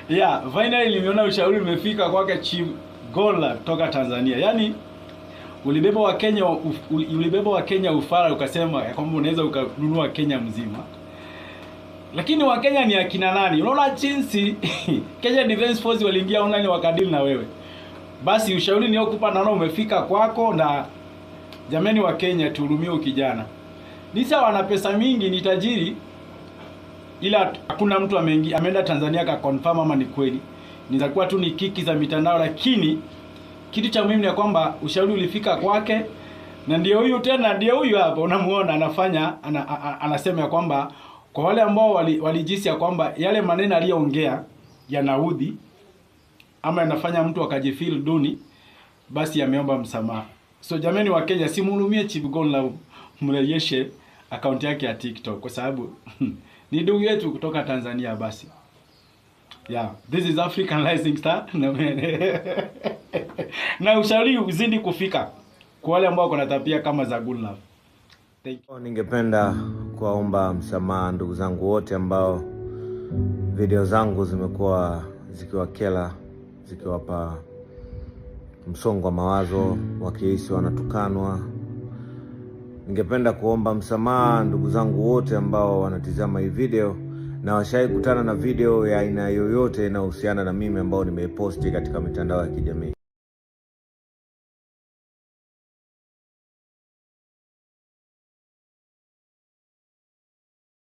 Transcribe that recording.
Yeah, finally nimeona ushauri umefika kwake Chief Godlove kutoka Tanzania. Yaani ulibeba wa Kenya ufara ukasema ya kwamba unaweza ukanunua Kenya mzima. Lakini wa Kenya ni akina nani? Unaona jinsi Kenya Defense Force waliingia online wakadili na wewe. Basi ushauri niliokupa naona umefika kwako, na jameni wa Kenya tuhurumie kijana. Nisa wana pesa mingi, ni tajiri, ila hakuna mtu ameenda Tanzania ka confirm ama ni kweli. Nitakuwa tu ni kiki za mitandao, lakini kitu cha muhimu ni kwamba ushauri ulifika kwake, na ndio huyu hapa unamuona anafanya anasema ya kwamba kwa wale ambao walijisi ya kwamba yale maneno aliyoongea yanaudhi ama yanafanya mtu akajifeel duni, basi ameomba msamaha. So jamani wa Kenya, simhurumie Chief Godlove, mrejeshe account yake ya TikTok kwa sababu ni ndugu yetu kutoka Tanzania basi. Yeah, this is African Rising Star. Na ushauri uzidi kufika kwa wale ambao kuna tabia kama za Godlove. Thank you. Ningependa kuwaomba msamaha ndugu zangu wote ambao video zangu zimekuwa zikiwakela, zikiwapa msongo wa mawazo, wakihisi wanatukanwa. Ningependa kuomba msamaha ndugu zangu wote ambao wanatizama hii video na washaikutana na video ya aina yoyote inayohusiana na mimi ambao nimeiposti katika mitandao ya kijamii.